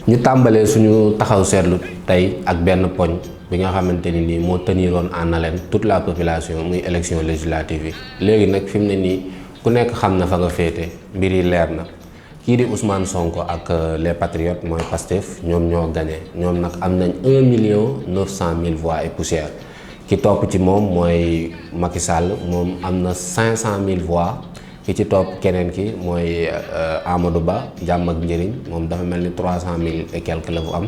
ñu tàmbalee suñu taxaw seetlu tey ak benn poñ bi nga xamante ni nii moo teniroon en haleine toute la population muy élection législative yi léegi nag fi mu ne nii ku nekk xam na fa nga féete mbir yi leer na kii di Ousmane Sonko ak les patriotes mooy Pastef ñoom ñoo gagné ñoom nag am nañ 1,9 000 voix et poussière ki topp ci moom mooy Macky Sall moom am na 500 000 voix ki ci topp keneen ki mooy Amadou Ba jàmm ak njëriñ moom dafa mel ni 300 000 et quelque la fu am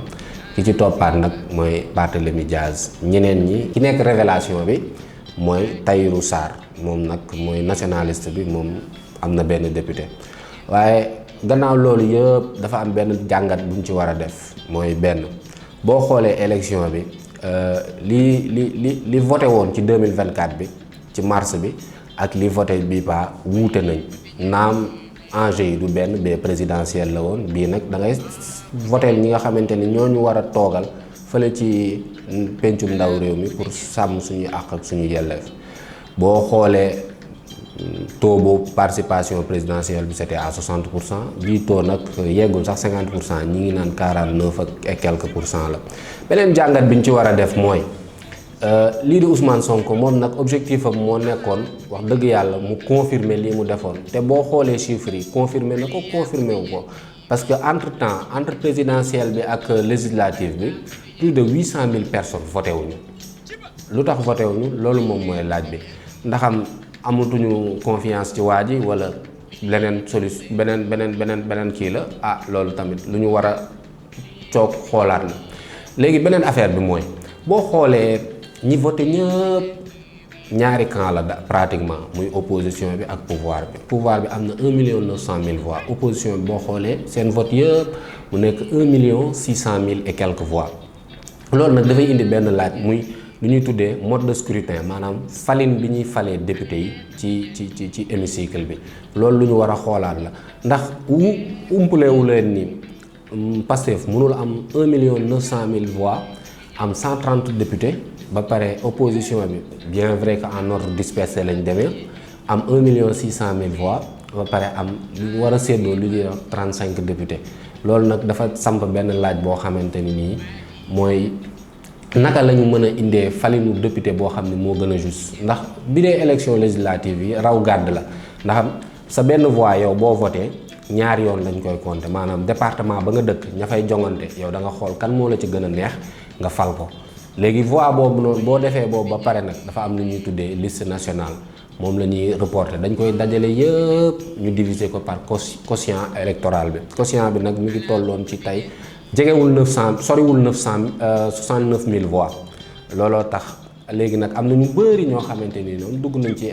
ki ci toppaat nag mooy Barthélémy Diaz ñeneen ñi ki nekk révélation bi mooy Tahirou Sarr moom nag mooy nationaliste bi moom am na benn député waaye gannaaw loolu yëpp dafa am benn jàngat bu ñu ci war a def mooy benn boo xoolee élection bi li voté woon ci 2024 bi ci mars bi ak li voté bii pa wuute nañ naam enjeu yi du benn bee présidentiel la woon bii nag da ngay voté ñi nga xamante ni ñoo ñu war a toogal fële ci pencum ndaw réew mi pour sàmm suñu àq ak suñu yelleef boo xoolee taux boobu participation présidentielle bi c'était à 60%, bii taux nag yeggul sax 50%, ñi ngi naan 49 et quelques pourcent la. beneen jàngat bi ñu ci war a def mooy lii di Ousmane Sonko moom nag objectif am moo nekkoon wax dëgg yàlla mu confirmer lii mu defoon te boo xoolee chiffres yi confirmer na ko confirmer wu ko parce que entre présidentielle bi ak législative bi plus de 800 000 personnes voté wuñu lu tax voté wuñu loolu moom mooy laaj bi ndaxam amatuñu confiance ci waa ji wala leneen solution beneen kii la loolu tamit lu ñu war a coog xoolaat la léegi beneen affaire bi mooy boo xoolee ñi voté ñëpp ñaari camp la pratiquement muy opposition bi ak pouvoir bi am na 1,9 000 voix opposition bi boo xoolee seen vote yëpp mu nekk 1,6 000 et quelques voix loolu nag dafay indi benn laaj muy lu ñuy tuddee mode de scrutin maanaam falin bi ñuy falee député yi ci hémicycle bi loolu lu ñu war a xoolaat la ndax umpalewu leen ni Pastef mënul am 1,9 000 voix am 130 députés ba pare opposition bi bien vrai que en ordre dispersé lañ demee am 1,6 000 voix ba pare am lu war a séddoo lu ñuy wax 35 députés loolu nag dafa samp benn laaj boo xamante ni nii mooy naka la ñu mën a indee falinu député boo xam ne moo gën a juste ndax bi dee élection législative yi raw gàdd la ndax sa benn voix yow boo voté ñaari yoon lañ koy compter maanaam département ba nga dëkk ña fay jongante yow da nga xool kan moo la ci gën a neex nga fal ko léegi voix boobu noonu boo defee boobu ba pare nag dafa am lu ñuy tuddee liste nationale moom la ñuy reporter dañ koy dajale yëpp ñu diviser ko par quotient électoral bi quotient bi nag mi ngi tolloon ci tey jegewul 900 soriwul 69 000 voix looloo tax léegi nag am na ñu bëri ñoo xamante ni noonu dugg nañ ci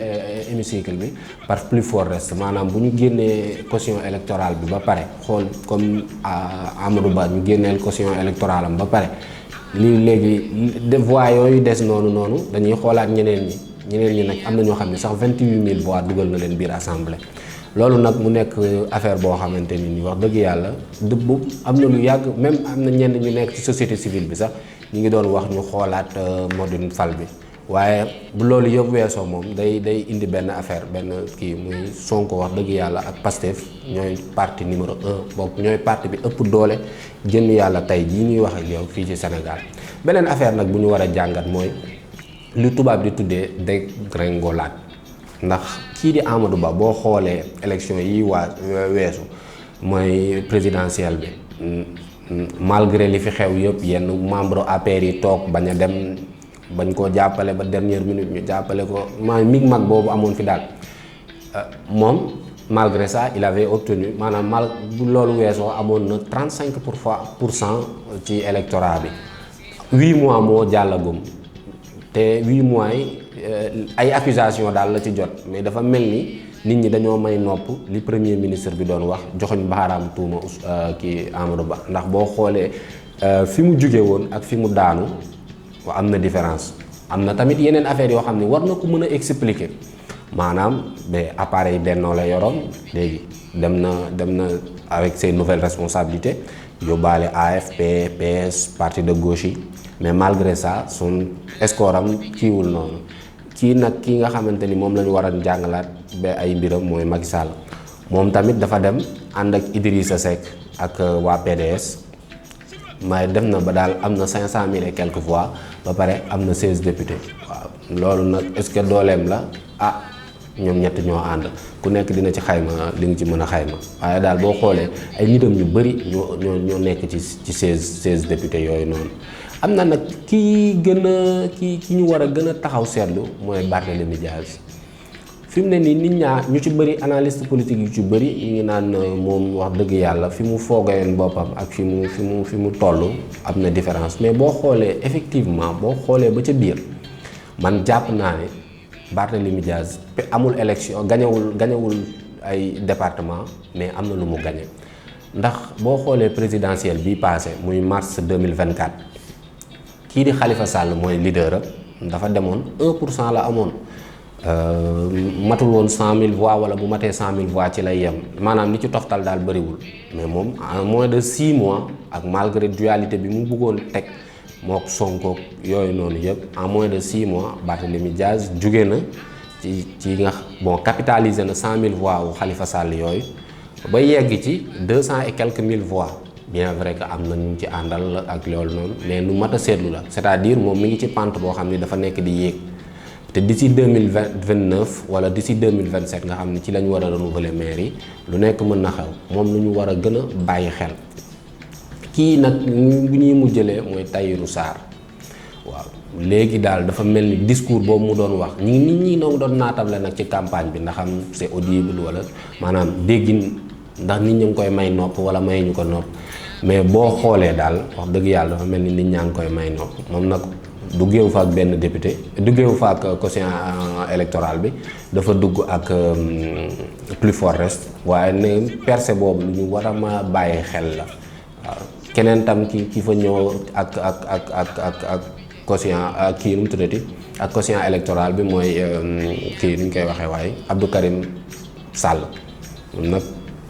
hémicycle bi par plus fort reste maanaam bu ñu génnee caution électorale bi ba pare xool comme Amadou Ba ñu génneel caution électorale am ba pare lii léegi de voix yooyu des noonu dañuy xoolaat ñeneen ñi nag am na ñoo xam ne sax 28 000 voix dugal na leen biir assemblée. loolu nag mu nekk affaire boo xamante ni wax dëgg yàlla dëbb am na lu yàgg même am na ñenn ñu nekk ci société civile bi sax ñu ngi doon wax ñu xoolaat modune fal bi waaye bu loolu yëpp weesoo moom day indi benn affaire benn kii muy Sonko wax dëgg yàlla ak Pastef ñooy parti numéro 1 bokk ñooy parti bi ëpp doole jënd yàlla tey jii ñuy wax ak yow fii ci Sénégal beneen affaire nag bu ñu war a jàngat mooy lu tubaab di tuddee dégringolade ndax kii di Amadou Ba boo xoolee élection yi weesu mooy présidentielle bi malgré li fi xew yëpp yenn membre APR yi toog bañ a dem bañ koo jàppale ba dernière minute ñu jàppale ko mig mag boobu amoon fi daal moom malgré ça il avait obtenu maanaam bu loolu weesoo amoon na 35% ci électorat bi 8 mois moo jàllagum te 8 mois yi ay accusation daal la ci jot mais dafa mel ni nit ñi dañoo may nopp li premier ministre bi doon wax joxoñ baaraam tuuma kii Amadou Ba ndax boo xoolee fi mu jóge woon ak fi mu daanu am na différence am na tamit yeneen affaires yoo xam ne war na ko mën a expliquer maanaam ba appareil bennoo la yoroon léegi dem na avec ses nouvelles responsabilités yóbbaale AFP PS parti de gauche yi mais malgré ça son score am kiiwul noonu kii nag kii nga xamante ni moom la ñu war a jàngalaat ba ay mbiram mooy Macky Sall moom tamit dafa dem ànd ak Idrissa Seck ak waa PDS may def na ba daal am na 500 000 et quelques voix ba pare am na 16 députés waaw loolu nag est-ce que dooleem la ah ñoom ñett ñoo ànd ku nekk dina ci xayma li nga ci mën a xayma waaye daal boo xoolee ay nitam ñu bëri ñoo nekk ci 16 députés yooyu noonu. am na nag ki ñu war a gën a taxaw seetlu mooy Barthélémy Dias fi mu ne nii nit ñaa ñu ci bëri analyste politique yu ci bëri ñu ngi naan moom wax dëgg yàlla fi mu foogayoon boppam ak fi mu toll am na différence mais boo xoolee effectivement boo xoolee ba ca biir man jàpp naa ne Barthélémy Dias amul élection gañewul ay département mais am na lu mu gañe ndax boo xoolee présidentielle bii passé muy mars 2024 kii di Khalifa Sall mooy leader am dafa demoon 1% la amoon matul woon 100 000 voix wala bu matee 100 000 voix ci lay yem maanaam li ci toftal daal bëriwul mais moom en moins de 6 mois ak malgré dualité bi mu bëggoon teg mook Sonko yooyu noonu yëpp en moins de 6 mois Barthélémy Dias jóge na ci nga bon capitalisé na 100 000 voix wu Khalifa Sall yooyu ba yegg ci 200 et quelques mille voix bien vrai que am na ñu ci àndal ak loolu noonu mais lu mat a seetlu la c'est-à-dire moom mi ngi ci pente boo xam ne dafa nekk di yéeg te d'ici 2029 wala d'ici 2027 nga xam ne ci lañ war a renouveler maire yi lu nekk mën na xew moom lu ñu war a gën a bàyyi xel kii nag bu ñuy mujjalee mooy Tahirou Sarr waaw léegi daal dafa mel ni discours boobu mu doon wax nit ñi doon naatable nag ci campagne bi ndax am c'est audible wala maanaam déggin ndax nit ñi ngi koy may nopp wala may ñu ko nopp mais boo xoolee daal wax dëgg yàlla dafa mel ni nit ñaa ngi koy may nopp moom nag duggeewu fa ak benn député duggeewu fa ak quotient électoral bi dafa dugg ak plus fort reste waaye ne percée boobu lu ñu war a ma bàyyi xel la waaw keneen tam ki fa ñëw ak quotient kii nu mu tuddati ak quotient électoral bi mooy kii nu ñu koy waxee waaye Abdou Karim Sall nag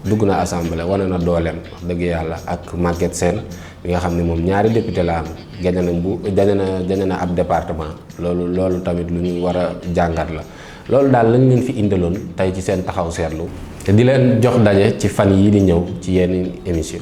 dugg na assemblée wane na dooleem wax dëgg yàlla ak Maguette Sène bi nga xam ne moom ñaari député la am gañe na ab département loolu tamit lu ñu war a jàngat la loolu daal lañ leen fi indaloon tey ci seen taxaw seetlu te di leen jox daje ci fan yii di ñëw ci yenn émission